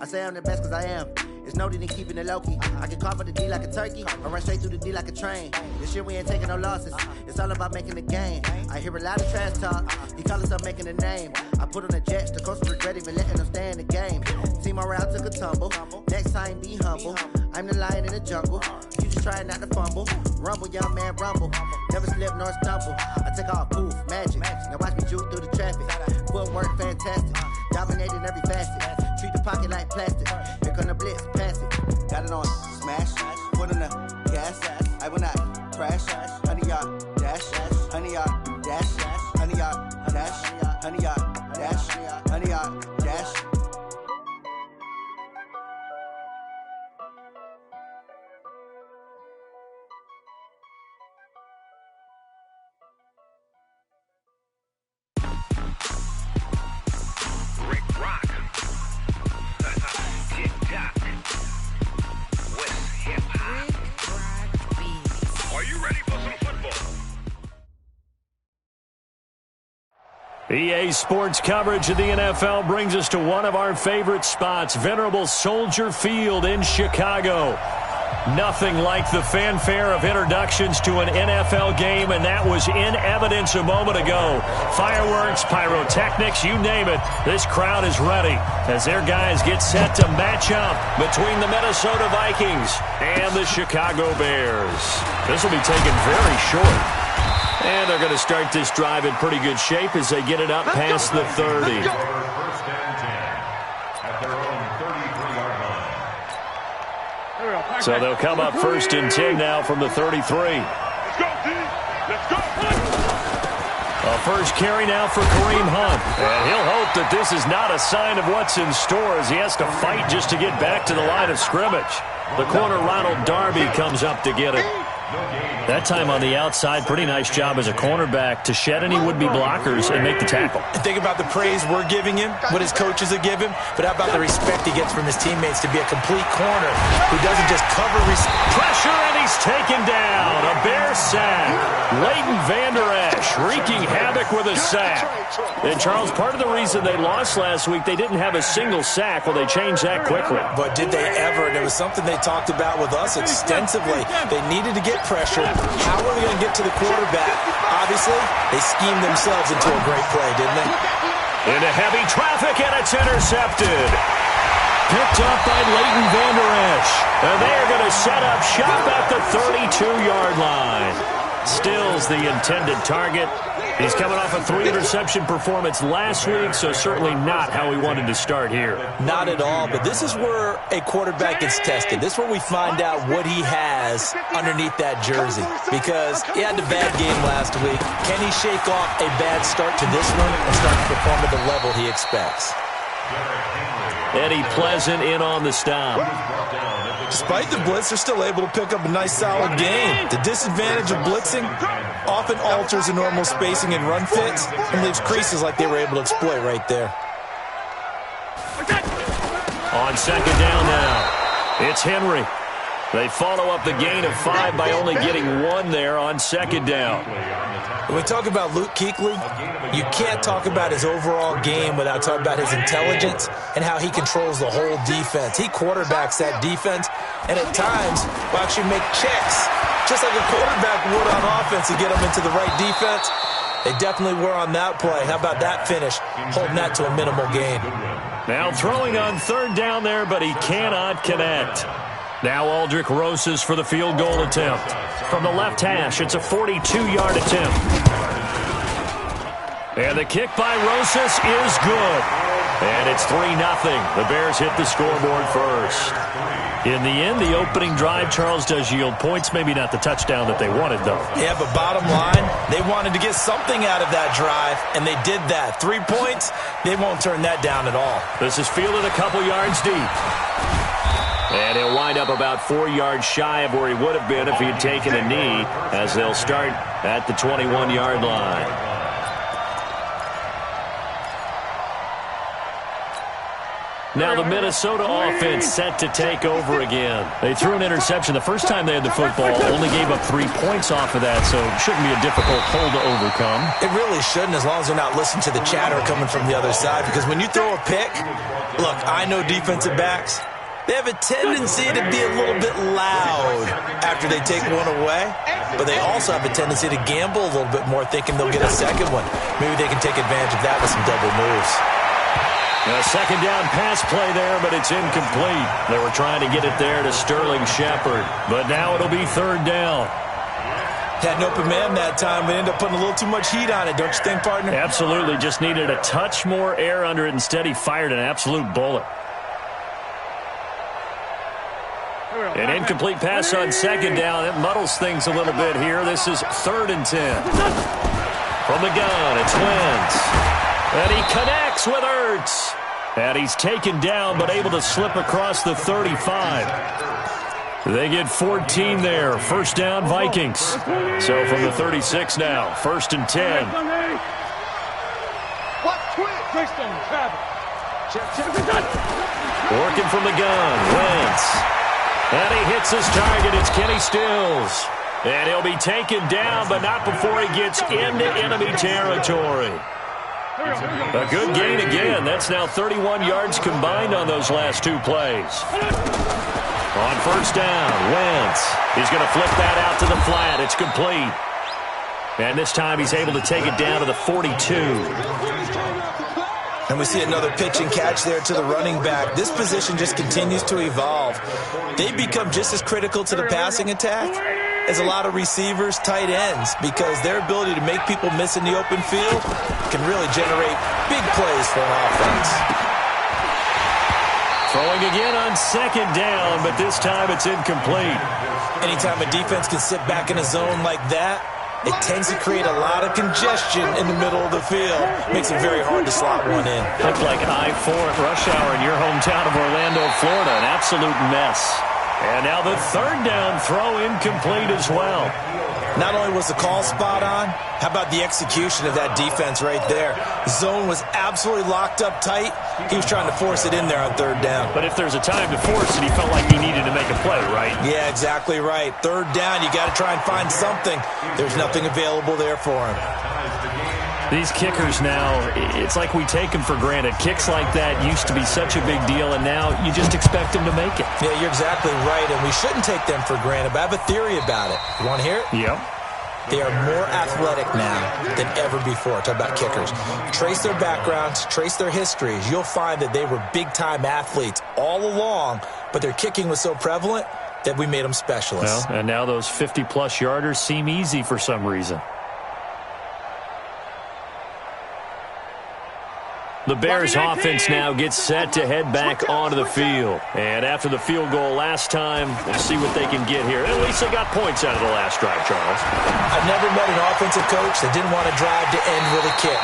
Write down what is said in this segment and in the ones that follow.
I say I'm the best cause I am. It's no need in keeping it low-key. I can carve up the D like a turkey, or run straight through the D like a train. This year we ain't taking no losses. It's all about making the game. I hear a lot of trash talk. He call himself making a name. I put on the Jets, the coach regret even letting them stay in the game. Team around took a tumble. Next time be humble. I'm the lion in the jungle. You just trying not to fumble. Rumble, young man, rumble. Never slip nor stumble. I take off poof, magic. Now watch me juke through the traffic. Footwork fantastic. Dominating every facet. Treat the pocket like plastic. Here come the blitz, pass it. Got it on smash. Put in the gas. I will not crash. 100-yard dash. 100-yard dash. 100-yard dash. 100-yard dash. 100-yard dash. EA Sports coverage of the NFL brings us to one of our favorite spots, venerable Soldier Field in Chicago. Nothing like the fanfare of introductions to an NFL game, and that was in evidence a moment ago. Fireworks, pyrotechnics, you name it. This crowd is ready as their guys get set to match up between the Minnesota Vikings and the Chicago Bears. This will be taken very short. And they're going to start this drive in pretty good shape as they get it up past the 30. So they'll come up 1st and 10 now from the 33. A first carry now for Kareem Hunt. And he'll hope that this is not a sign of what's in store as he has to fight just to get back to the line of scrimmage. The corner Ronald Darby comes up to get it. That time on the outside, pretty nice job as a cornerback to shed any would-be blockers and make the tackle. Think about the praise we're giving him, what his coaches are giving, but how about the respect he gets from his teammates to be a complete corner who doesn't just cover pressure, and he's taken down. A Bear sack. Leighton Vander Esch wreaking havoc with a sack. And, Charles, part of the reason they lost last week, they didn't have a single sack. Well, they changed that quickly. But did they ever? And it was something they talked about with us extensively. They needed to get pressure. How are they going to get to the quarterback? Obviously, they schemed themselves into a great play, didn't they? Into heavy traffic, and it's intercepted. Picked up by Leighton Vander Esch. And they are going to set up shop at the 32-yard line. Still's the intended target. He's coming off a 3-interception performance last week, so certainly not how he wanted to start here. Not at all, but this is where a quarterback gets tested. This is where we find out what he has underneath that jersey, because he had a bad game last week. Can he shake off a bad start to this one and start to perform at the level he expects? Eddie Pleasant in on the stop. Despite the blitz, they're still able to pick up a nice, solid game. The disadvantage of blitzing often alters the normal spacing and run fits and leaves creases like they were able to exploit right there. On second down now, it's Henry. They follow up the gain of 5 by only getting 1 there on second down. When we talk about Luke Kuechly, you can't talk about his overall game without talking about his intelligence and how he controls the whole defense. He quarterbacks that defense, and at times will actually make checks, just like a quarterback would on offense to get them into the right defense. They definitely were on that play. How about that finish, holding that to a minimal gain. Now throwing on third down there, but he cannot connect. Now Aldrick Rosas for the field goal attempt. From the left hash, it's a 42-yard attempt. And the kick by Rosas is good. And it's 3-0. The Bears hit the scoreboard first. In the end, the opening drive, Charles, does yield points. Maybe not the touchdown that they wanted, though. Yeah, but bottom line, they wanted to get something out of that drive, and they did that. 3 points, they won't turn that down at all. This is fielded a couple yards deep. And he'll wind up about 4 yards shy of where he would have been if he had taken a knee, as they'll start at the 21-yard line. Now the Minnesota offense set to take over again. They threw an interception the first time they had the football, only gave up 3 points off of that, so it shouldn't be a difficult hole to overcome. It really shouldn't, as long as they're not listening to the chatter coming from the other side, because when you throw a pick, look, I know defensive backs, they have a tendency to be a little bit loud after they take one away, but they also have a tendency to gamble a little bit more, thinking they'll get a second one. Maybe they can take advantage of that with some double moves. A second down pass play there, but it's incomplete. They were trying to get it there to Sterling Shepard, but now it'll be third down. Had an open man that time, but ended up putting a little too much heat on it, don't you think, partner? Absolutely. Just needed a touch more air under it. Instead, he fired an absolute bullet. An incomplete pass on second down. It muddles things a little bit here. This is 3rd and 10. From the gun, it's Wentz. And he connects with Ertz. And he's taken down, but able to slip across the 35. They get 14 there. First down, Vikings. So from the 36 now, 1st and 10. Working from the gun, Wentz. And he hits his target. It's Kenny Stills. And he'll be taken down, but not before he gets into enemy territory. A good gain again. That's now 31 yards combined on those last 2 plays. On first down, Wentz. He's going to flip that out to the flat. It's complete. And this time he's able to take it down to the 42. And we see another pitch and catch there to the running back. This position just continues to evolve. They become just as critical to the passing attack as a lot of receivers, tight ends, because their ability to make people miss in the open field can really generate big plays for an offense. Throwing again on second down, but this time it's incomplete. Anytime a defense can sit back in a zone like that, it tends to create a lot of congestion in the middle of the field. Makes it very hard to slot one in. Looked like I-4 at rush hour in your hometown of Orlando, Florida. An absolute mess. And now the 3rd down throw incomplete as well. Not only was the call spot on, how about the execution of that defense right there? Zone was absolutely locked up tight. He was trying to force it in there on 3rd down. But if there's a time to force it, he felt like he needed to make a play, right? Yeah, exactly right. 3rd down, you got to try and find something. There's nothing available there for him. These kickers now, it's like we take them for granted. Kicks like that used to be such a big deal, and now you just expect them to make it. Yeah, you're exactly right, and we shouldn't take them for granted, but I have a theory about it. You want to hear it? Yep. They are more athletic now than ever before. Talk about kickers. Trace their backgrounds, trace their histories. You'll find that they were big-time athletes all along, but their kicking was so prevalent that we made them specialists. Well, and now those 50-plus yarders seem easy for some reason. The Bears offense now gets set to head back onto the field. And after the field goal last time, we'll see what they can get here. At least they got points out of the last drive, Charles. I've never met an offensive coach that didn't want to drive to end with a kick.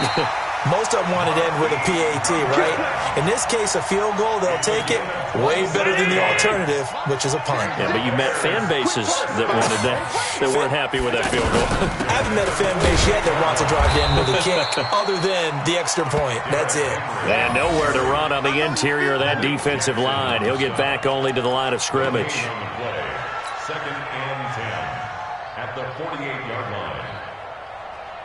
Most of them wanted to end with a PAT, right? In this case, a field goal, they'll take it. Way better than the alternative, which is a punt. Yeah, but you met fan bases that wanted that, that weren't happy with that field goal. I haven't met a fan base yet that wants to drive to end with a kick, other than the extra point. That's it. And nowhere to run on the interior of that defensive line. He'll get back only to the line of scrimmage. 2nd and 10 at the 48-yard line.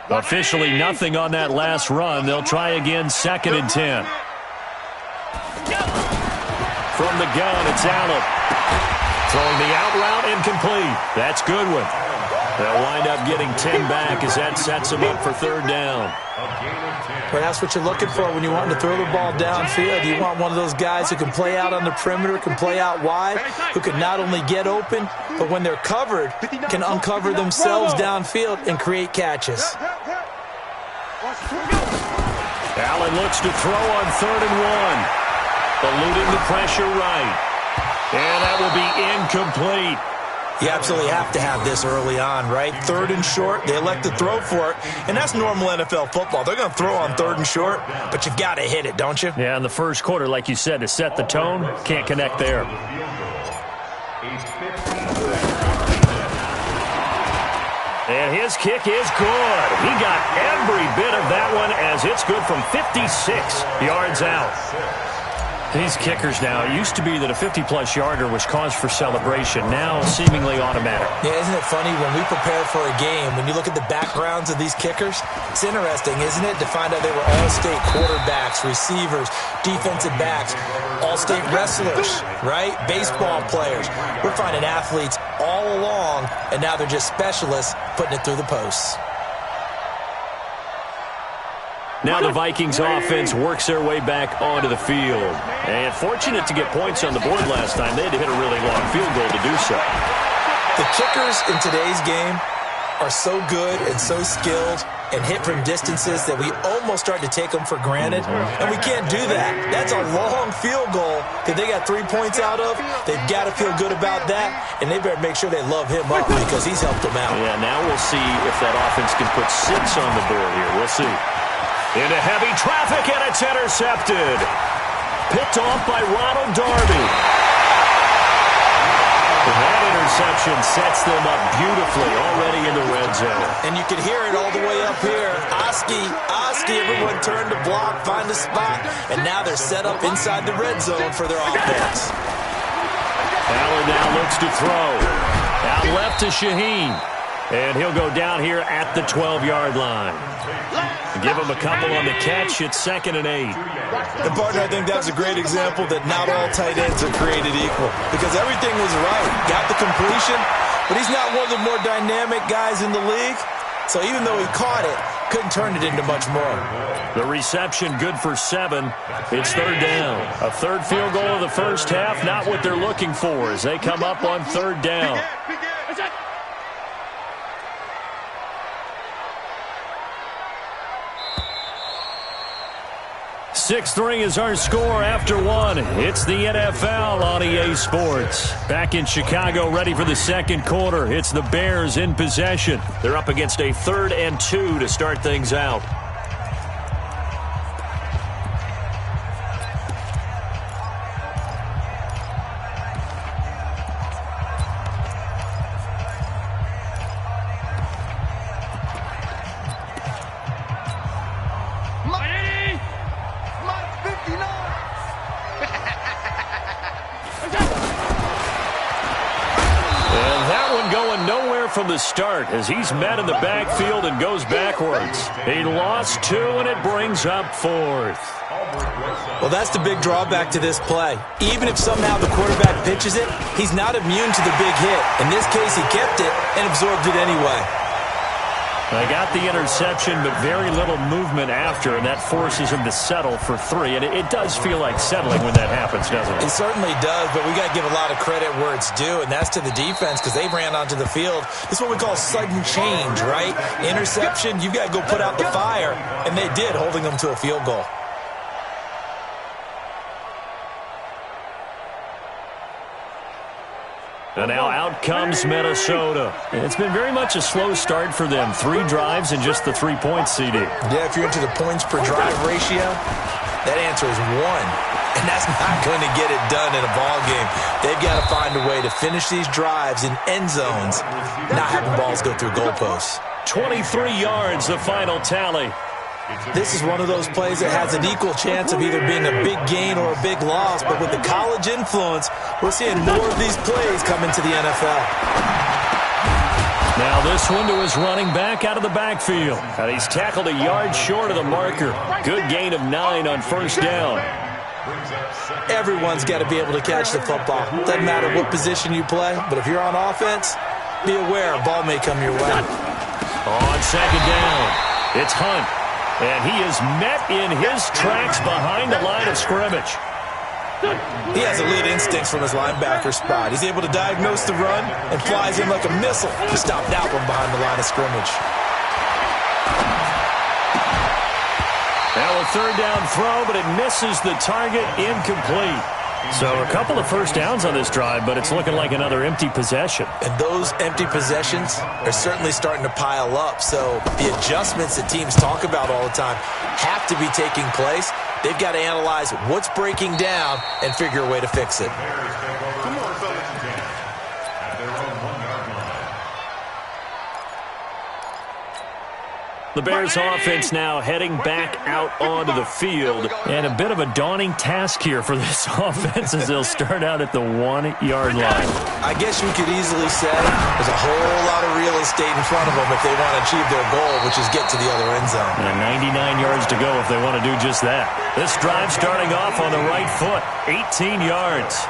Officially nothing on that last run. They'll try again 2nd and 10. From the gun, it's Allen. Throwing the out route, incomplete. That's Goodwin. They'll wind up getting 10 back as that sets them up for 3rd down. Well, that's what you're looking for when you want to throw the ball downfield. You want one of those guys who can play out on the perimeter, can play out wide, who can not only get open, but when they're covered, can uncover themselves downfield and create catches. Allen looks to throw on 3rd and 1. Eluding the pressure right. And that will be incomplete. You absolutely have to have this early on, right? 3rd and short, they elect to throw for it, and that's normal NFL football. They're going to throw on 3rd and short, but you've got to hit it, don't you? Yeah, in the first quarter, like you said, to set the tone, can't connect there. And his kick is good. He got every bit of that one as it's good from 56 yards out. These kickers now, it used to be that a 50-plus yarder was cause for celebration. Now seemingly automatic. Yeah, isn't it funny when we prepare for a game, when you look at the backgrounds of these kickers, it's interesting, isn't it, to find out they were all-state quarterbacks, receivers, defensive backs, all-state wrestlers, right? Baseball players. We're finding athletes all along, and now they're just specialists putting it through the posts. Now the Vikings offense works their way back onto the field. And fortunate to get points on the board last time. They had to hit a really long field goal to do so. The kickers in today's game are so good and so skilled and hit from distances that we almost start to take them for granted. And we can't do that. That's a long field goal that they got 3 points out of. They've got to feel good about that, and they better make sure they love him up because he's helped them out. Yeah, now we'll see if that offense can put 6 on the board here. We'll see. Into heavy traffic, and it's intercepted. Picked off by Ronald Darby. That interception sets them up beautifully already in the red zone. And you can hear it all the way up here. Oski, everyone turned to block, find a spot, and now they're set up inside the red zone for their offense. Allen now looks to throw. Out left to Shaheen. And he'll go down here at the 12-yard line. Give him a couple on the catch. It's 2nd and 8. And, partner, I think that's a great example that not all tight ends are created equal because everything was right. Got the completion, but he's not one of the more dynamic guys in the league. So even though he caught it, couldn't turn it into much more. The reception good for 7. It's 3rd down. A third field goal of the first half, not what they're looking for as they come up on 3rd down. 6-3 is our score after 1. It's the NFL on EA Sports. Back in Chicago, ready for the second quarter. It's the Bears in possession. They're up against a 3rd and 2 to start things out. From the start as he's met in the backfield and goes backwards. He lost 2 and it brings up 4th. Well, that's the big drawback to this play. Even if somehow the quarterback pitches it, he's not immune to the big hit. In this case, he kept it and absorbed it anyway. They got the interception, but very little movement after, and that forces him to settle for 3. And it does feel like settling when that happens, doesn't it? It certainly does, but we got to give a lot of credit where it's due, and that's to the defense because they ran onto the field. This is what we call sudden change, right? Interception, you've got to go put out the fire, and they did, holding them to a field goal. And now out comes Minnesota. It's been very much a slow start for them. 3 drives and just the 3 points, CD. Yeah, if you're into the points per drive ratio, that answer is 1. And that's not going to get it done in a ball game. They've got to find a way to finish these drives in end zones, not having balls go through goalposts. 23 yards, the final tally. This is one of those plays that has an equal chance of either being a big gain or a big loss, but with the college influence, we're seeing more of these plays come into the NFL. Now this one to his running back out of the backfield. And he's tackled a yard short of the marker. Good gain of 9 on first down. Everyone's got to be able to catch the football. Doesn't matter what position you play, but if you're on offense, be aware a ball may come your way. On second down, it's Hunt. And he is met in his tracks behind the line of scrimmage. He has elite instincts from his linebacker spot. He's able to diagnose the run and flies in like a missile to stop that one behind the line of scrimmage. Now a third down throw, but it misses the target, incomplete. So a couple of first downs on this drive, but it's looking like another empty possession. And those empty possessions are certainly starting to pile up. So the adjustments that teams talk about all the time have to be taking place. They've got to analyze what's breaking down and figure a way to fix it. The Bears offense now heading back out onto the field. And a bit of a daunting task here for this offense as they'll start out at the 1-yard line. I guess you could easily say there's a whole lot of real estate in front of them if they want to achieve their goal, which is get to the other end zone. And 99 yards to go if they want to do just that. This drive starting off on the right foot, 18 yards.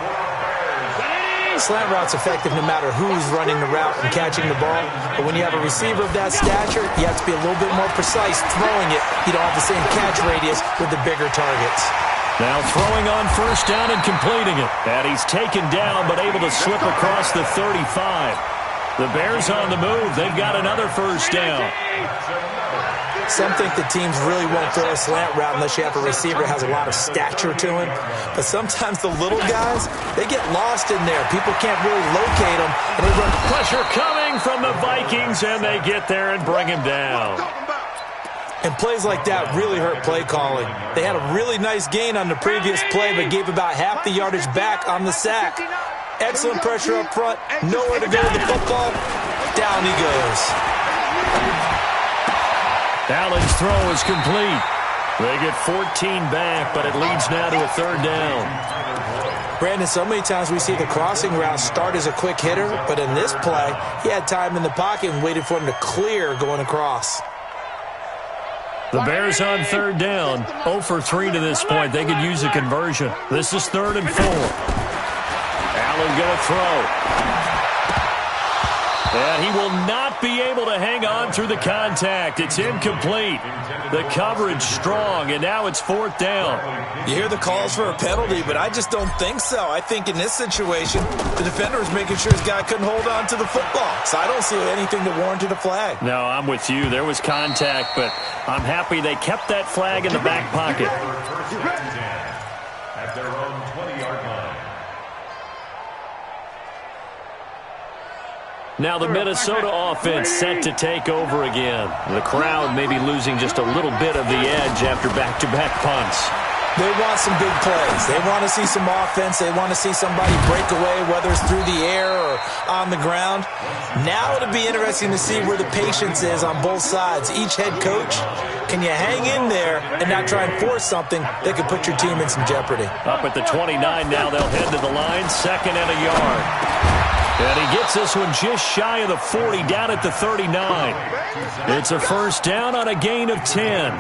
Slant route's effective no matter who's running the route and catching the ball. But when you have a receiver of that stature, you have to be a little bit more precise throwing it. You don't have the same catch radius with the bigger targets. Now throwing on first down and completing it. And he's taken down but able to slip across the 35. The Bears on the move. They've got another first down. Some think the teams really won't throw a slant route unless you have a receiver that has a lot of stature to him. But sometimes the little guys, they get lost in there. People can't really locate them. And they run pressure coming from the Vikings, and they get there and bring him down. And plays like that really hurt play calling. They had a really nice gain on the previous play, but gave about half the yardage back on the sack. Excellent pressure up front. Nowhere to go with the football. Down he goes. Allen's throw is complete. They get 14 back, but it leads now to a third down. Brandon, so many times we see the crossing route start as a quick hitter, but in this play, he had time in the pocket and waited for him to clear going across. The Bears on third down, 0 for 3 to this point. They could use a conversion. This is 3rd and 4. Allen going to throw. And he will not be able to hang on through the contact. It's incomplete. The coverage strong, and now it's 4th down. You hear the calls for a penalty, but I just don't think so. I think in this situation, the defender was making sure his guy couldn't hold on to the football. So I don't see anything that warranted a flag. No, I'm with you. There was contact, but I'm happy they kept that flag in the back pocket. At their own 20-yard line. Now the Minnesota offense set to take over again. The crowd may be losing just a little bit of the edge after back-to-back punts. They want some big plays. They want to see some offense. They want to see somebody break away, whether it's through the air or on the ground. Now it'll be interesting to see where the patience is on both sides. Each head coach, can you hang in there and not try and force something that could put your team in some jeopardy? Up at the 29 now, they'll head to the line, 2nd and a yard. And he gets this one just shy of the 40, down at the 39. It's a first down on a gain of 10.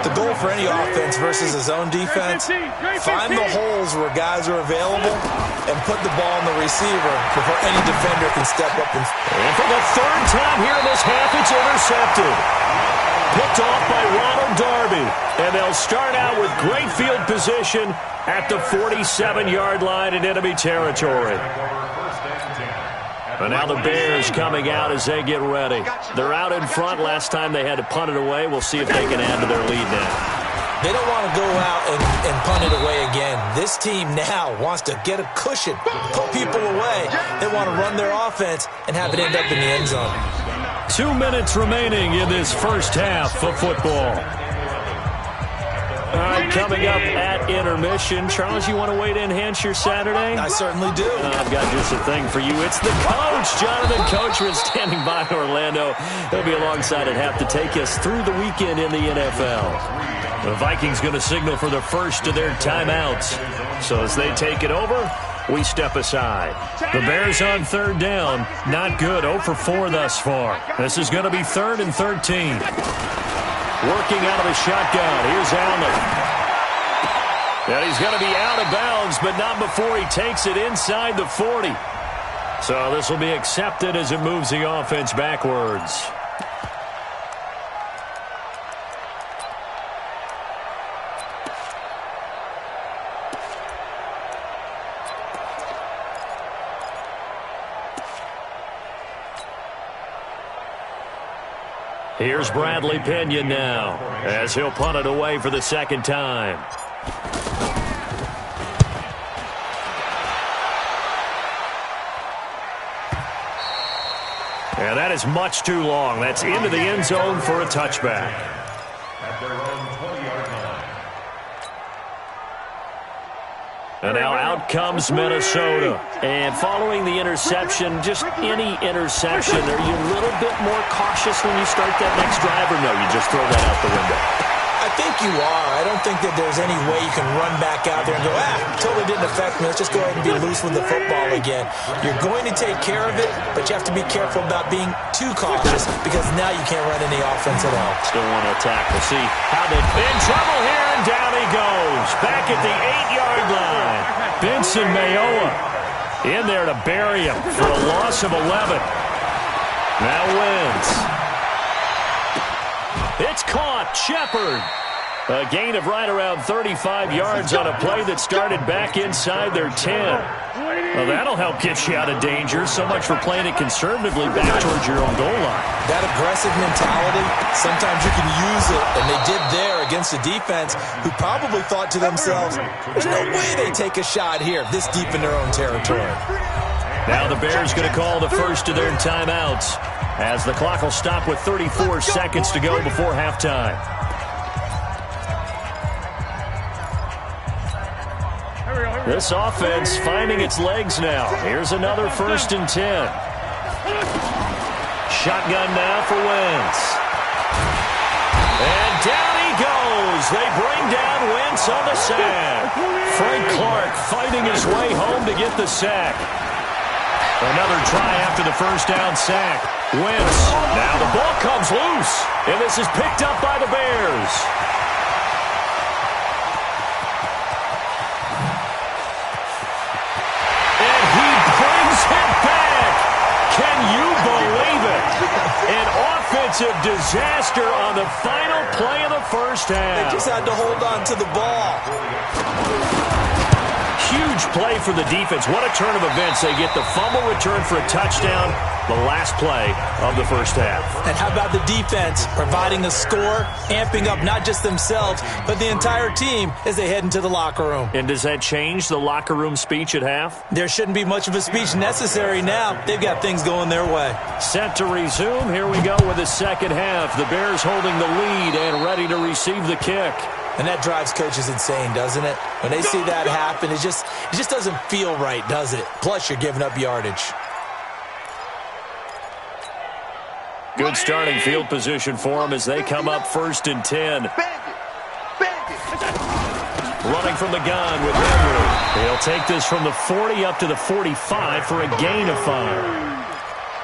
The goal for any offense versus his own defense, find the holes where guys are available and put the ball on the receiver before any defender can step up. And for the 3rd time here in this half, it's intercepted. Picked off by Ronald Darby. And they'll start out with great field position at the 47-yard line in enemy territory. But now the Bears coming out as they get ready. They're out in front. Last time they had to punt it away. We'll see if they can add to their lead now. They don't want to go out and punt it away again. This team now wants to get a cushion, put people away. They want to run their offense and have it end up in the end zone. 2 minutes remaining in this first half of football. All right, coming up at intermission. Charles, you want to weigh to enhance your Saturday? I certainly do. I've got just a thing for you. It's the coach, Jonathan Coachman, standing by in Orlando. He'll be alongside at half to take us through the weekend in the NFL. The Vikings going to signal for the first of their timeouts. So as they take it over, we step aside. The Bears on third down. Not good. 0 for 4 thus far. This is going to be 3rd and 13. Working out of the shotgun. Here's Allen. And he's going to be out of bounds, but not before he takes it inside the 40. So this will be accepted as it moves the offense backwards. Here's Bradley Pinion now, as he'll punt it away for the 2nd time. And that is much too long. That's into the end zone for a touchback. At their own 20-yard line. And now out comes Minnesota. And following the interception, just any interception, are you a little bit more cautious when you start that next drive, or no, you just throw that out the window? I think you are. I don't think that there's any way you can run back out there and go, totally didn't affect me. Let's just go ahead and be loose with the football again. You're going to take care of it, but you have to be careful about being too cautious because now you can't run any offense at all. Still want to attack. We'll see how they in trouble here, and down he goes. Back at the 8-yard line. Benson Mayowa in there to bury him for a loss of 11. Now wins. It's caught. Shepard. A gain of right around 35 yards on a play that started back inside their 10. Well, that'll help get you out of danger. So much for playing it conservatively back towards your own goal line. That aggressive mentality, sometimes you can use it, and they did there against a defense who probably thought to themselves, there's no way they take a shot here this deep in their own territory. Now the Bears going to call the first of their timeouts as the clock will stop with 34 seconds to go before halftime. This offense finding its legs now. Here's another 1st and 10. Shotgun now for Wentz. And down he goes. They bring down Wentz on the sack. Frank Clark fighting his way home to get the sack. Another try after the first down sack. Wentz. Now the ball comes loose. And this is picked up by the Bears. And he brings it back. Can you believe it? An offensive disaster on the final play of the first half. They just had to hold on to the ball. Huge play for the defense. What a turn of events. They get the fumble return for a touchdown, the last play of the first half. And how about the defense providing a score, amping up not just themselves, but the entire team as they head into the locker room. And does that change the locker room speech at half? There shouldn't be much of a speech necessary now. They've got things going their way. Set to resume. Here we go with the second half. The Bears holding the lead and ready to receive the kick. And that drives coaches insane, doesn't it? When they see that happen, it just doesn't feel right, does it? Plus, you're giving up yardage. Good starting field position for them as they come up 1st and 10. Running from the gun with Henry. He'll take this from the 40 up to the 45 for a gain of 5.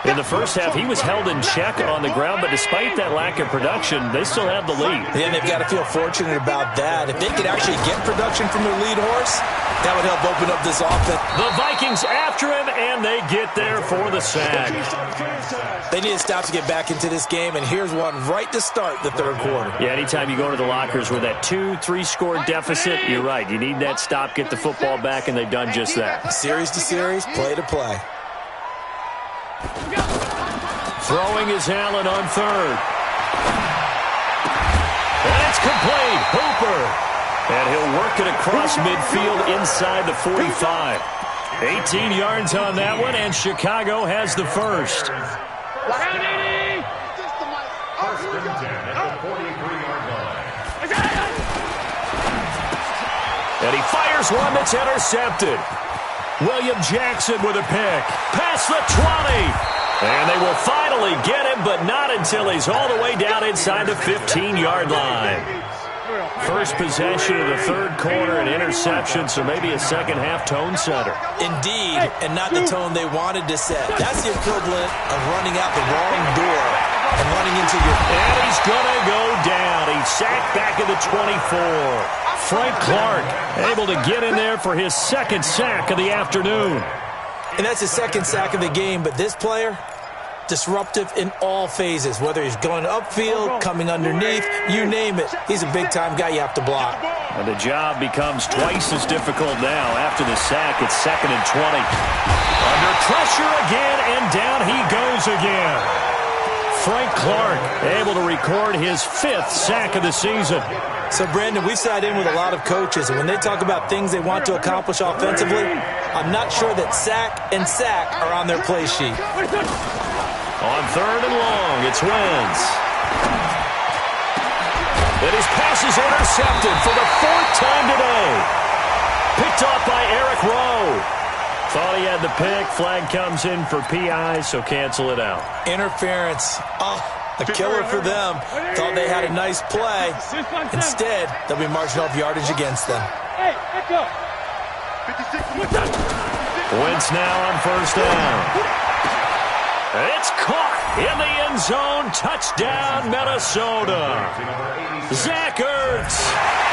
In the first half, he was held in check on the ground, but despite that lack of production, they still have the lead. Yeah, they've got to feel fortunate about that. If they could actually get production from their lead horse, that would help open up this offense. The Vikings after him, and they get there for the sack. They need to stop to get back into this game, and here's one right to start the third quarter. Yeah, anytime you go to the lockers with that 2-3 score deficit, you're right. You need that stop, get the football back, and they've done just that. Series to series, play to play. Throwing is Allen on 3rd. And it's complete. Hooper. And he'll work it across midfield inside the 45. 18 yards on that one, and Chicago has the first. 1st and 10 at the 43-yard line. And he fires one that's intercepted. William Jackson with a pick. Past the 20. And they will finally get him, but not until he's all the way down inside the 15-yard line. First possession of the third quarter, an interception, so maybe a second-half tone setter. Indeed, and not the tone they wanted to set. That's the equivalent of running out the wrong door and running into your... And he's going to go down. He's sacked back at the 24. Frank Clark able to get in there for his second sack of the afternoon. And that's his second sack of the game, but this player, disruptive in all phases, whether he's going upfield, coming underneath, you name it. He's a big-time guy you have to block. And the job becomes twice as difficult now. After the sack, it's 2nd and 20. Under pressure again, and down he goes again. Frank Clark able to record his 5th sack of the season. So, Brandon, we sat in with a lot of coaches, and when they talk about things they want to accomplish offensively, I'm not sure that sack and sack are on their play sheet. On 3rd and long, it's Wentz. And his pass is intercepted for the 4th time today. Picked off by Thought he had the pick. Flag comes in for PI, so cancel it out. Interference. Oh, a killer for them. Thought they had a nice play. Instead, they'll be marching off yardage against them. Wentz now on first down. It's caught in the end zone. Touchdown, Minnesota. Zach Ertz,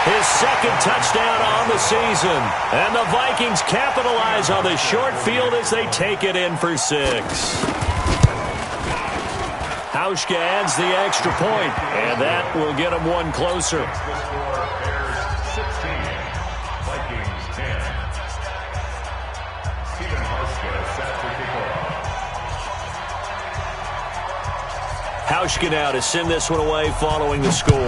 his second touchdown on the season. And the Vikings capitalize on the short field as they take it in for 6. Hauschka adds the extra point, and that will get him one closer. Hauschka now to send this one away following the score. The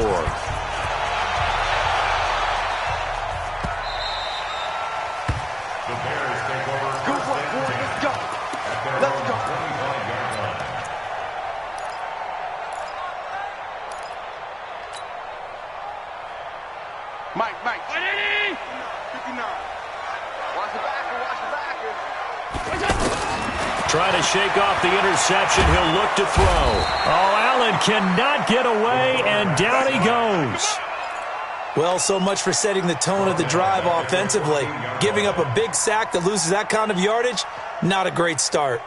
Bears take over. Let's go. Let's go. Mike. 59. Watch the backer. Trying to shake off the interception. He'll look to throw. Oh, Allen cannot get away, and down he goes. Well, so much for setting the tone of the drive offensively. Giving up a big sack that loses that kind of yardage, not a great start.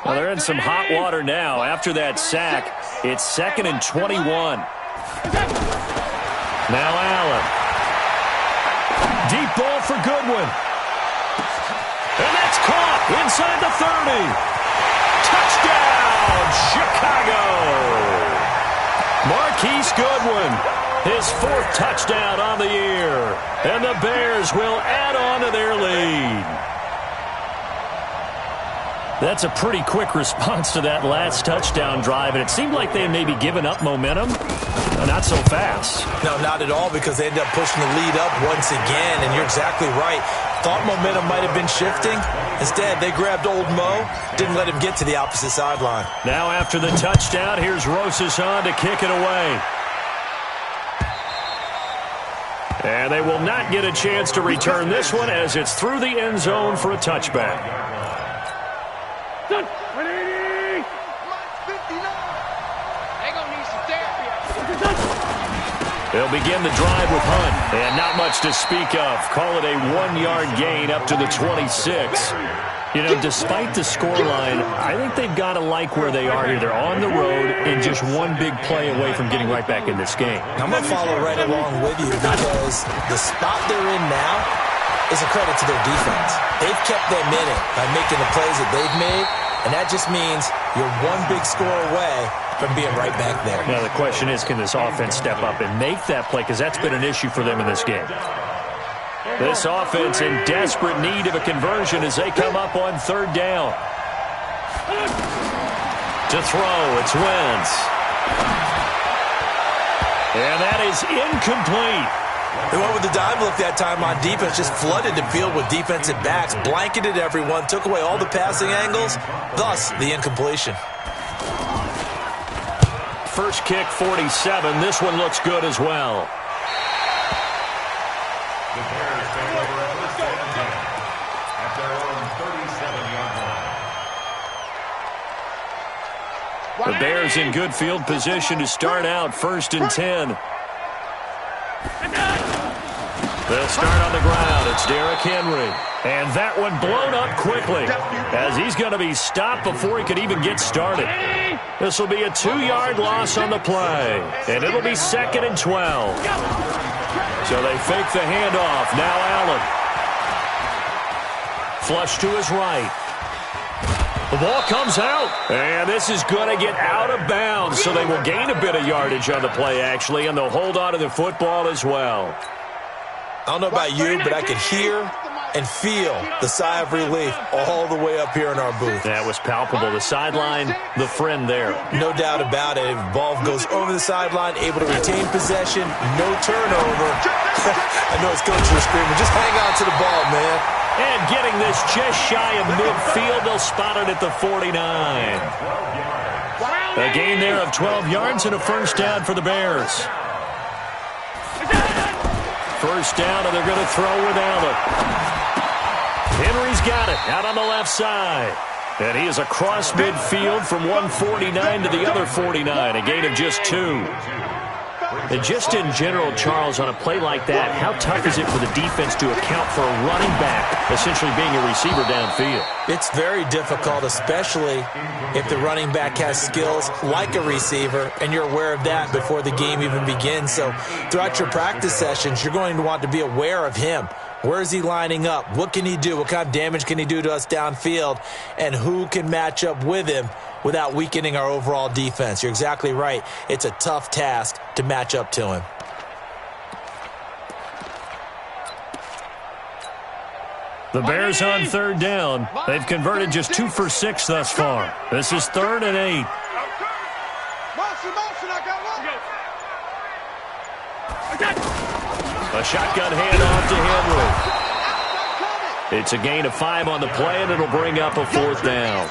Well, they're in some hot water now. After that sack, it's 2nd and 21. Now Allen. Deep ball for Goodwin. And that's caught inside the 30. Touchdown, Chicago. Marquise Goodwin, his 4th touchdown on the year. And the Bears will add on to their lead. That's a pretty quick response to that last touchdown drive, and it seemed like they may be giving up momentum. Not so fast. No, not at all, because they ended up pushing the lead up once again, and you're exactly right. Thought momentum might have been shifting. Instead, they grabbed old Mo, didn't let him get to the opposite sideline. Now after the touchdown, here's Rosas on to kick it away. And they will not get a chance to return this one as it's through the end zone for a touchback. They'll begin the drive with Hunt, and not much to speak of. Call it a 1-yard gain up to the 26. You know, despite the scoreline, I think they've got to like where they are here. They're on the road and just one big play away from getting right back in this game. I'm going to follow right along with you because the spot they're in now is a credit to their defense. They've kept them in it by making the plays that they've made, and that just means you're one big score away from being right back there. Now the question is, can this offense step up and make that play? Because that's been an issue for them in this game. This offense in desperate need of a conversion as they come up on 3rd down. To throw, it's Wentz. And that is incomplete. They went with the dime look that time on defense, just flooded the field with defensive backs, blanketed everyone, took away all the passing angles, thus the incompletion. First kick, 47. This one looks good as well. The Bears take over first and 10 at their own 37-yard line. The Bears in good field position to start out 1st and 10. They'll start on the ground. It's Derrick Henry. And that one blown up quickly as he's going to be stopped before he could even get started. This will be a 2-yard loss on the play. And it'll be 2nd and 12. So they fake the handoff. Now Allen. Flush to his right. The ball comes out. And this is going to get out of bounds. So they will gain a bit of yardage on the play, actually. And they'll hold on to the football as well. I don't know about you, but I could hear and feel the sigh of relief all the way up here in our booth. That was palpable. The sideline, the friend there. No doubt about it. If the ball goes over the sideline, able to retain possession, no turnover. I know his coaches are screaming, just hang on to the ball, man. And getting this just shy of midfield, they'll spot it at the 49. A gain there of 12 yards and a first down for the Bears. First down, and they're going to throw with Allen. Henry's got it out on the left side. And he is across midfield from 149 to the other 49, a gain of just 2. And just in general, Charles, on a play like that, how tough is it for the defense to account for a running back essentially being a receiver downfield? It's very difficult, especially if the running back has skills like a receiver, and you're aware of that before the game even begins. So throughout your practice sessions, you're going to want to be aware of him. Where is he lining up? What can he do? What kind of damage can he do to us downfield? And who can match up with him without weakening our overall defense? You're exactly right. It's a tough task to match up to him. The Bears on third down. They've converted just 2 for 6 thus far. This is 3rd and 8. A shotgun handoff to Henry. It's a gain of 5 on the play, and it'll bring up a 4th down.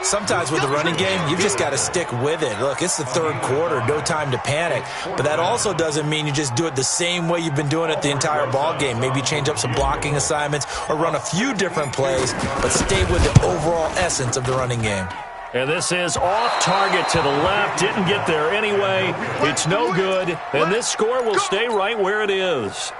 Sometimes with the running game, you've just got to stick with it. Look, it's the 3rd quarter, no time to panic. But that also doesn't mean you just do it the same way you've been doing it the entire ball game. Maybe change up some blocking assignments or run a few different plays, but stay with the overall essence of the running game. And this is off target to the left. Didn't get there anyway. It's no good. And this score will stay right where it is.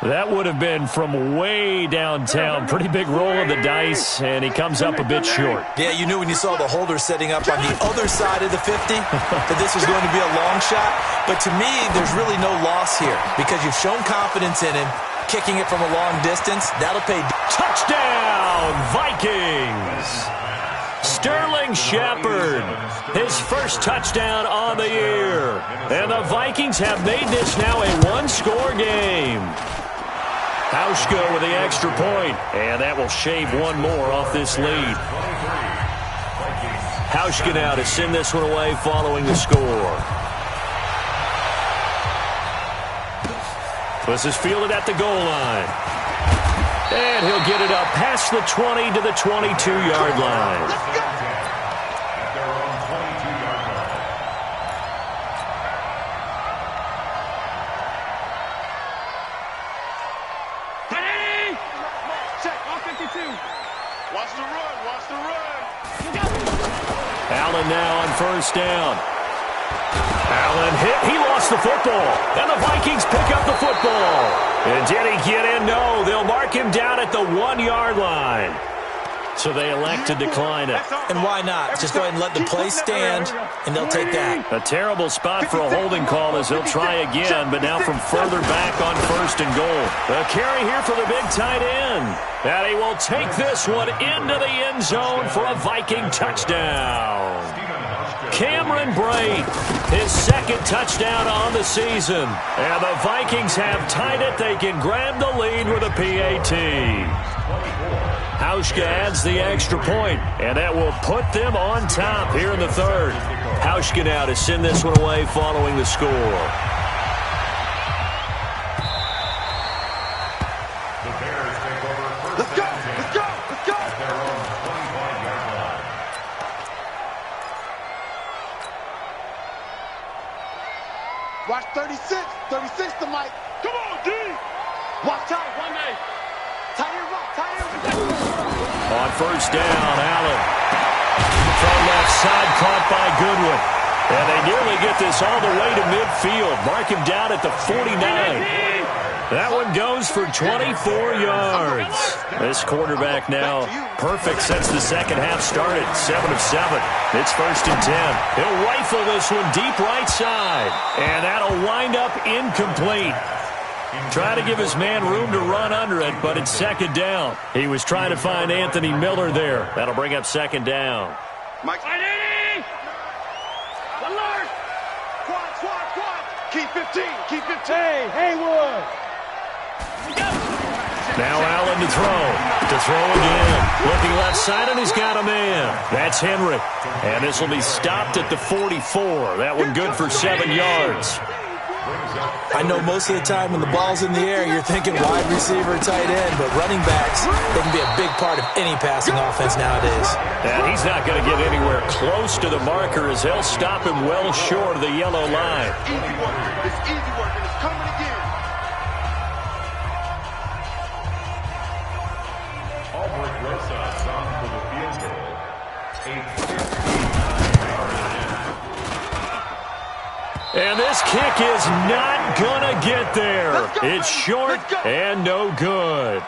That would have been from way downtown. Pretty big roll of the dice, and he comes up a bit short. Yeah, you knew when you saw the holder setting up on the other side of the 50 that this was going to be a long shot. But to me, there's really no loss here because you've shown confidence in him. Kicking it from a long distance, that'll pay. Touchdown, Vikings! Sterling Shepard, his first touchdown on the year. And the Vikings have made this now a one-score game. Hauschka with the extra point, and that will shave one more off this lead. Hauschka now to send this one away following the score. This is fielded at the goal line. And he'll get it up past the 20 to the 22-yard line. At their own 22-yard line. Ready? Check, all 52. Watch the run, watch the run. Allen now on first down. Allen hit. He lost the football. And the Vikings pick up the football. And did he get in? No. They'll mark him down at the 1-yard line. So they elect to decline it. And why not? Just go ahead and let the play stand, and they'll take that. A terrible spot for a holding call as they'll try again, but now from further back on first and goal. A carry here for the big tight end. And he will take this one into the end zone for a Viking touchdown. Cameron Brate, his second touchdown on the season. And the Vikings have tied it. They can grab the lead with a PAT. Hauschka adds the extra point, and that will put them on top here in the third. Hauschka now to send this one away following the score. The Bears take over first down. Let's go! At their own 25-yard line. Watch 36. 36 to Mike. Come on, D. Watch tight. 1-8. Tight end rock. Tight end. On first down, Allen. From left side, caught by Goodwin. And they nearly get this all the way to midfield. Mark him down at the 49. That one goes for 24 yards. This quarterback now perfect since the second half started. 7 of 7. It's first and 10. He'll rifle this one deep right side. And that'll wind up incomplete. Trying to give his man room to run under it, but it's second down. He was trying to find Anthony Miller there. That'll bring up second down. Mike. Alert. Quad. Keep 15. Keep 15. Hey, Haywood. Now Allen to throw. To throw again. Looking left side, and he's got a man. That's Henry. And this will be stopped at the 44. That one good for 7 yards. I know most of the time when the ball's in the air, you're thinking wide receiver, tight end, but running backs, they can be a big part of any passing offense nowadays. And he's not going to get anywhere close to the marker as they'll stop him well short of the yellow line. Easy work. It's easy work, and it's coming again. Albert Rosas on for the field goal. 8:15. And this kick is not going to get there. It's short and no good.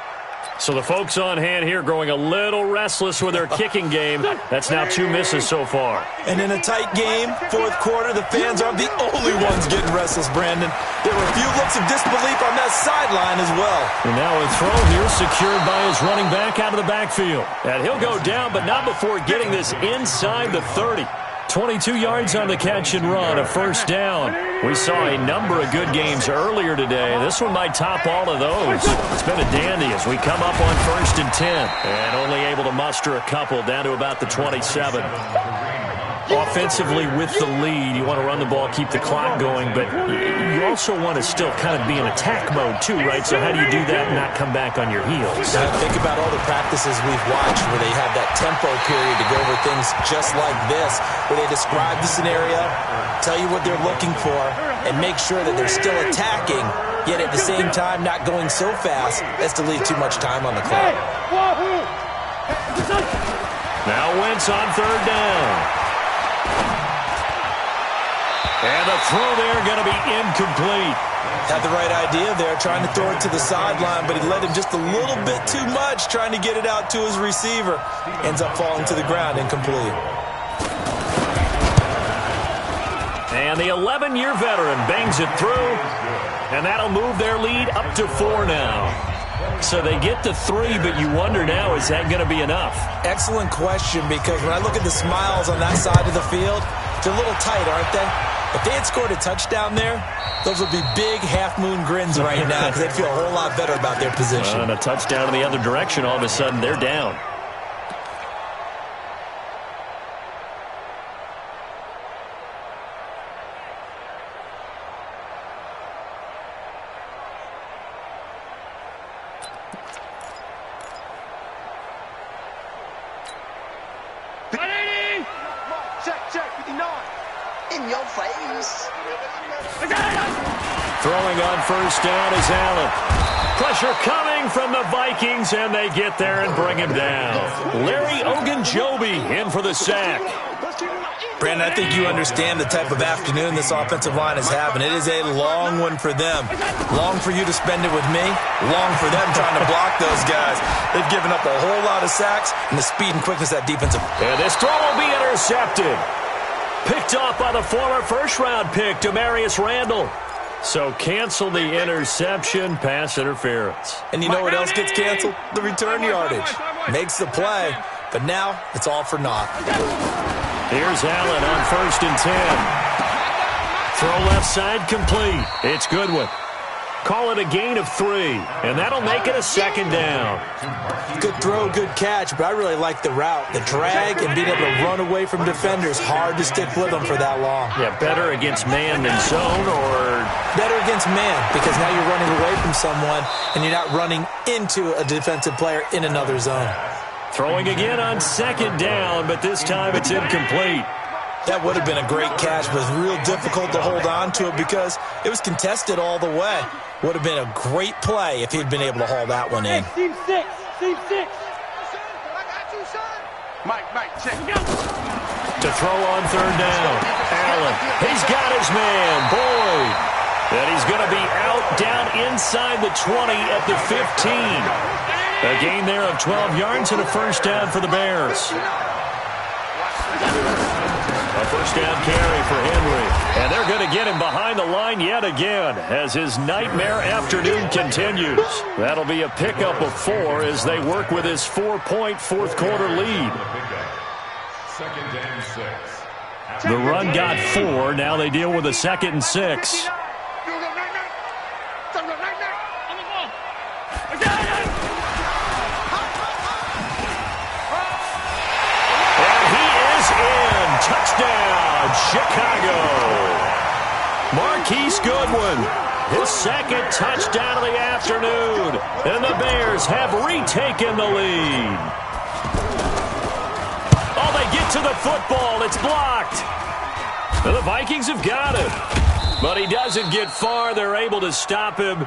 So the folks on hand here growing a little restless with their kicking game. That's now 2 misses so far. And in a tight game, fourth quarter, the fans aren't the only ones getting restless, Brandon. There were a few looks of disbelief on that sideline as well. And now a throw here secured by his running back out of the backfield. And he'll go down, but not before getting this inside the 30. 22 yards on the catch and run, a first down. We saw a number of good games earlier today. This one might top all of those. It's been a dandy as we come up on 1st and 10. And only able to muster a couple down to about the 27. Offensively with the lead, you want to run the ball, keep the clock going, but you also want to still kind of be in attack mode too, right? So how do you do that and not come back on your heels? Think about all the practices we've watched where they have that tempo period to go over things just like this, where they describe the scenario, tell you what they're looking for, and make sure that they're still attacking, yet at the same time not going so fast as to leave too much time on the clock. Now Wentz on 3rd down. And the throw there going to be incomplete. Had the right idea there, trying to throw it to the sideline, but he led him just a little bit too much, trying to get it out to his receiver. Ends up falling to the ground, incomplete. And the 11-year veteran bangs it through, and that'll move their lead up to 4 now. So they get to 3, but you wonder now, is that going to be enough? Excellent question, because when I look at the smiles on that side of the field, they're a little tight, aren't they? If they had scored a touchdown there, those would be big half-moon grins right now because they'd feel a whole lot better about their position. And a touchdown in the other direction, all of a sudden they're down. Check, 59. In your face. Throwing on 1st down is Allen. Pressure coming from the Vikings, and they get there and bring him down. Larry Ogunjobi in for the sack. Brandon, I think you understand the type of afternoon this offensive line is having. It is a long one for them. Long for you to spend it with me. Long for them trying to block those guys. They've given up a whole lot of sacks, and the speed and quickness of that defensive. And this throw will be intercepted. Picked off by the former first-round pick, Demarius Randall. So cancel the interception, pass interference. And you know what else gets canceled? The return yardage. Makes the play, but now it's all for naught. Here's Allen on 1st and 10. Throw left side complete. It's Goodwin. Call it a gain of 3, and that'll make it a 2nd down. Good throw, good catch, but I really like the route. The drag and being able to run away from defenders. Hard to stick with them for that long. Yeah, better against man than zone, or? Better against man, because now you're running away from someone, and you're not running into a defensive player in another zone. Throwing again on 2nd down, but this time it's incomplete. That would have been a great catch, but it was real difficult to hold on to it because it was contested all the way. Would have been a great play if he'd been able to haul that one in. Team 6. Mike, check. To throw on 3rd down. Allen, he's got his man, Boyd. And he's going to be out down inside the 20 at the 15. A gain there of 12 yards and a first down for the Bears. A first down carry for Henry. And they're going to get him behind the line yet again as his nightmare afternoon continues. That'll be a pickup of 4 as they work with his 4-point fourth quarter lead. 2nd and 6. The run got 4. Now they deal with a 2nd and 6. Touchdown, Chicago. Marquise Goodwin, his second touchdown of the afternoon. And the Bears have retaken the lead. Oh, they get to the football. It's blocked. And the Vikings have got it. But he doesn't get far. They're able to stop him.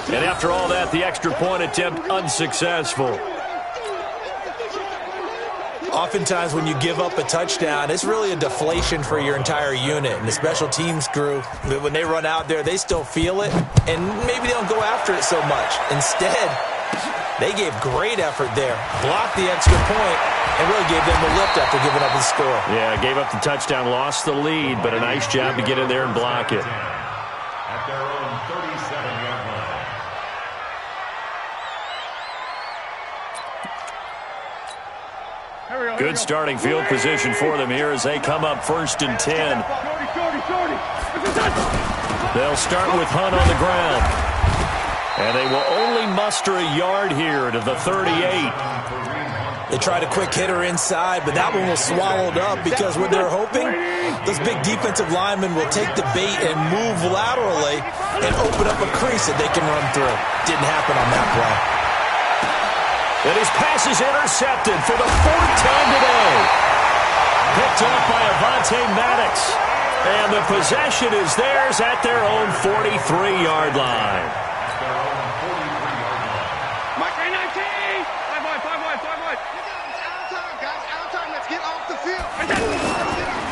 And after all that, the extra point attempt unsuccessful. Oftentimes when you give up a touchdown, it's really a deflation for your entire unit. And the special teams crew, when they run out there, they still feel it. And maybe they don't go after it so much. Instead, they gave great effort there. Blocked the extra point and really gave them the lift after giving up the score. Yeah, gave up the touchdown, lost the lead, but a nice job to get in there and block it. At their own 37-yard line. Good starting field position for them here as they come up 1st and 10. They'll start with Hunt on the ground. And they will only muster a yard here to the 38. They tried a quick hitter inside, but that one was swallowed up because what they're hoping, those big defensive linemen will take the bait and move laterally and open up a crease that they can run through. Didn't happen on that play. And his pass is intercepted for the 4th time today. Picked up by Avonte Maddox. And the possession is theirs at their own 43-yard line. Mike 19! 5 wide. Out time, let's get off the field.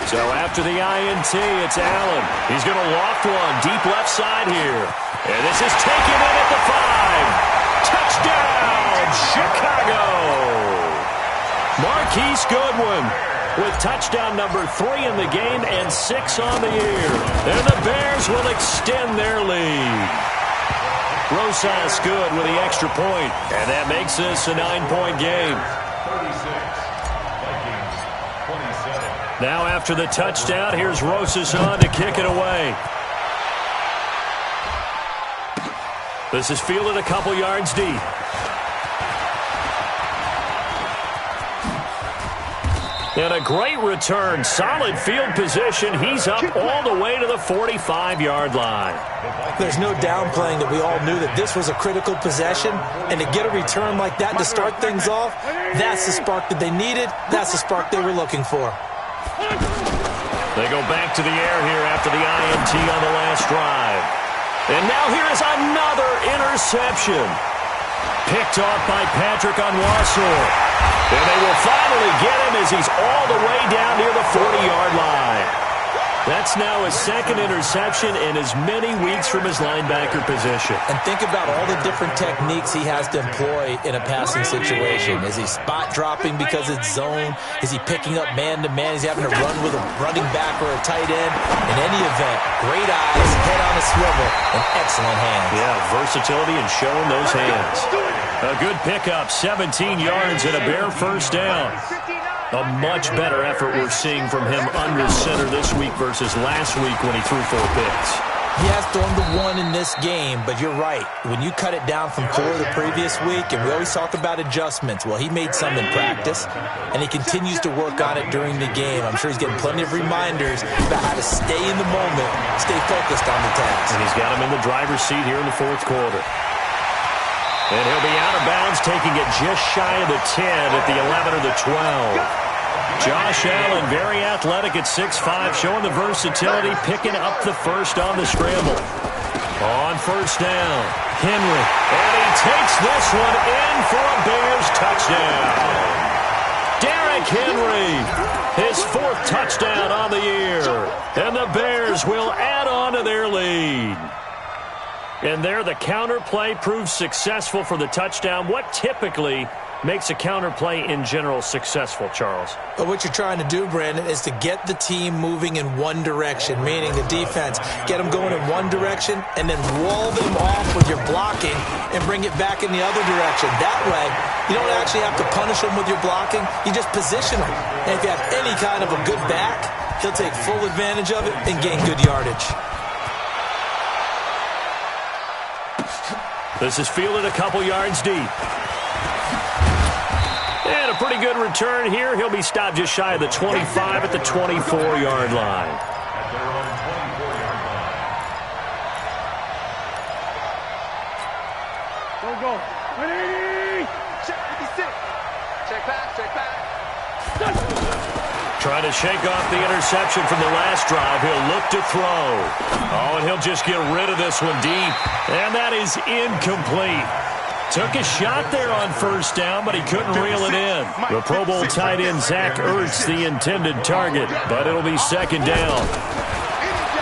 So after the INT, it's Allen. He's going to loft one deep left side here. And this is taken in at the 5. Touchdown, Chicago! Marquise Goodwin with touchdown number 3 in the game and 6 on the year. And the Bears will extend their lead. Rosas good with the extra point, and that makes this a 9-point game. 36, Vikings 27. Now after the touchdown, here's Rosas on to kick it away. This is fielded a couple yards deep. And a great return. Solid field position. He's up all the way to the 45-yard line. There's no downplaying that we all knew that this was a critical possession. And to get a return like that to start things off, that's the spark that they needed. That's the spark they were looking for. They go back to the air here after the INT on the last drive. And now here is another interception. Picked off by Patrick Onwuasor. And they will finally get him as he's all the way down near the 40-yard line. That's now his 2nd interception in as many weeks from his linebacker position. And think about all the different techniques he has to employ in a passing situation. Is he spot dropping because it's zone? Is he picking up man-to-man? Is he having to run with a running back or a tight end? In any event, great eyes, head on a swivel, and excellent hands. Yeah, versatility and showing those hands. A good pickup, 17 yards and a Bear first down. A much better effort we're seeing from him under center this week versus last week when he threw 4 picks. He has thrown the 1 in this game, but you're right. When you cut it down from 4 the previous week, and we always talk about adjustments, well, he made some in practice, and he continues to work on it during the game. I'm sure he's getting plenty of reminders about how to stay in the moment, stay focused on the task. And he's got him in the driver's seat here in the 4th quarter. And he'll be out of bounds, taking it just shy of the 10 at the 11 or the 12. Josh Allen, very athletic at 6'5", showing the versatility, picking up the first on the scramble. On first down, Henry. And he takes this one in for a Bears touchdown. Derrick Henry, his 4th touchdown on the year. And the Bears will add on to their lead. And there, the counter play proves successful for the touchdown. What typically makes a counter play in general successful, Charles? But what you're trying to do, Brandon, is to get the team moving in one direction, meaning the defense, get them going in one direction, and then wall them off with your blocking and bring it back in the other direction. That way, you don't actually have to punish them with your blocking. You just position them. And if you have any kind of a good back, he'll take full advantage of it and gain good yardage. This is fielded a couple yards deep. And a pretty good return here. He'll be stopped just shy of the 25 at the 24-yard line. Go. 180. Check 56. Check back. Trying to shake off the interception from the last drive. He'll look to throw. Oh, and he'll just get rid of this one deep. And that is incomplete. Took a shot there on first down, but he couldn't reel it in. The Pro Bowl tight end Zach Ertz, the intended target, but it'll be second down.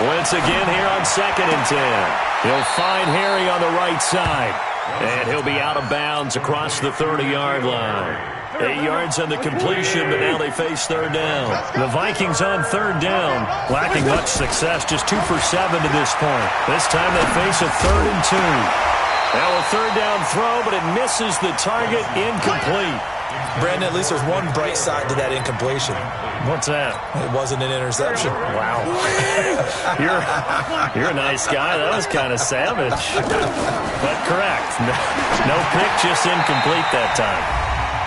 Once again here on 2nd and 10. He'll find Harry on the right side, and he'll be out of bounds across the 30-yard line. 8 yards on the completion, but now they face third down. The Vikings on third down, lacking much success, just 2 for 7 to this point. This time they face a 3rd and 2. Now a third down throw, but it misses the target, incomplete. Brandon, at least there's one bright side to that incompletion. What's that? It wasn't an interception. Wow. You're a nice guy. That was kind of savage. But correct. No pick, just incomplete that time.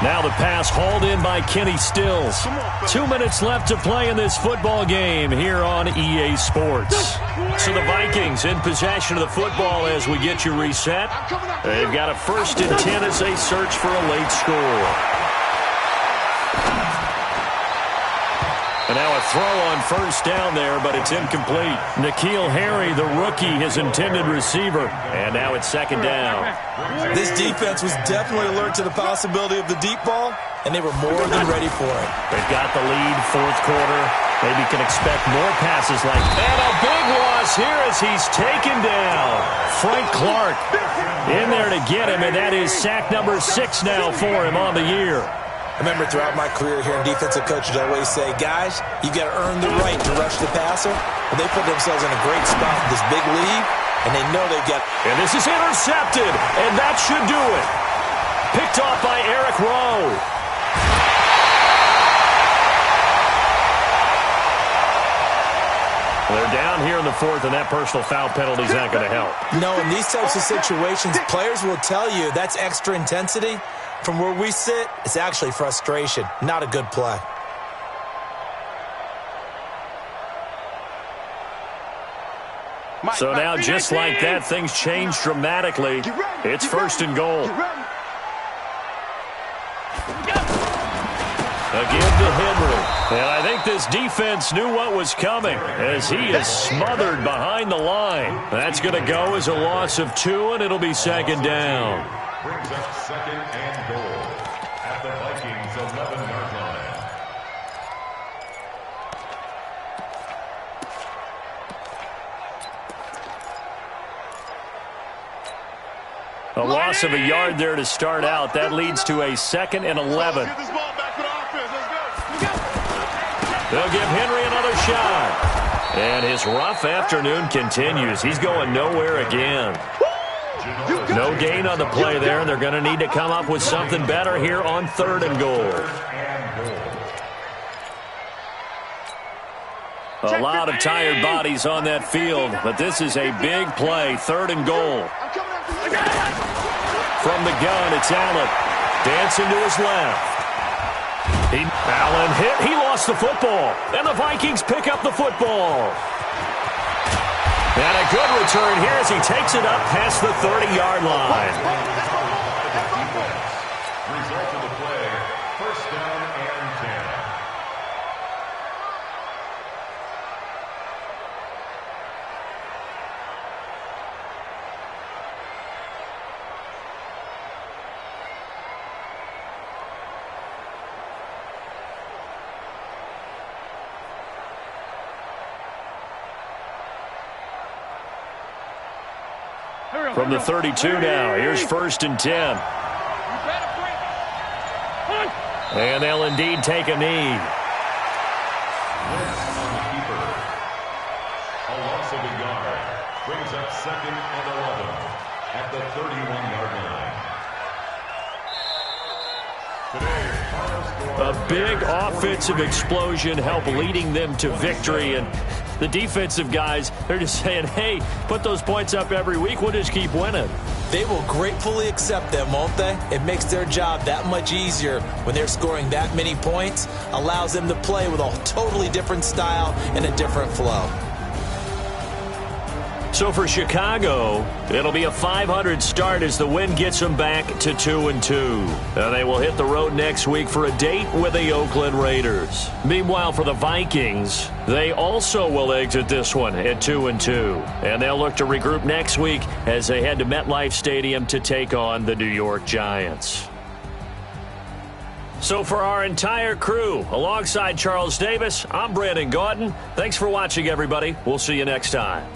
Now the pass hauled in by Kenny Stills. 2 minutes left to play in this football game here on EA Sports. So the Vikings in possession of the football as we get you reset. They've got a 1st and 10 as they search for a late score. And now a throw on first down there, but it's incomplete. N'Keal Harry, the rookie, his intended receiver. And now it's second down. This defense was definitely alert to the possibility of the deep ball, and they were more than ready for it. They've got the lead, 4th quarter. Maybe can expect more passes like that. And a big loss here as he's taken down. Frank Clark in there to get him, and that is sack number 6 now for him on the year. I remember throughout my career here in defensive coaches, I always say, guys, you got to earn the right to rush the passer. But they put themselves in a great spot with this big lead, and they know they've got. And this is intercepted, and that should do it. Picked off by Eric Rowe. They're down here in the 4th, and that personal foul penalty is not going to help. No, in these types of situations, players will tell you that's extra intensity. From where we sit, it's actually frustration, not a good play. So now, just like that, things change dramatically. It's 1st and goal. Again to Henry. And I think this defense knew what was coming as he is smothered behind the line. That's going to go as a loss of 2, and it'll be second down. Brings up 2nd and goal at the Vikings 11-yard line. A loss of a yard there to start out. That leads to a 2nd and 11. Get this ball back for the offense. Let's go. They'll give Henry another shot. And his rough afternoon continues. He's going nowhere again. No gain on the play there, and they're going to need to come up with something better here on 3rd and goal. A lot of tired bodies on that field, but this is a big play, 3rd and goal. From the gun, it's Allen. Dancing to his left. Allen hit. He lost the football, and the Vikings pick up the football. And a good return here as he takes it up past the 30-yard line. Result of the play, 1st down and 10. From the 32 now, here's 1st and 10. And they'll indeed take a knee. A loss of a yard brings up 2nd and 11 at the 31-yard line. A big offensive explosion helped leading them to victory, and the defensive guys, they're just saying, hey, put those points up every week, we'll just keep winning. They will gratefully accept them, won't they? It makes their job that much easier when they're scoring that many points, allows them to play with a totally different style and a different flow. So for Chicago, it'll be a .500 start as the win gets them back to 2-2. And they will hit the road next week for a date with the Oakland Raiders. Meanwhile, for the Vikings, they also will exit this one at 2-2. And they'll look to regroup next week as they head to MetLife Stadium to take on the New York Giants. So for our entire crew, alongside Charles Davis, I'm Brandon Gaudin. Thanks for watching, everybody. We'll see you next time.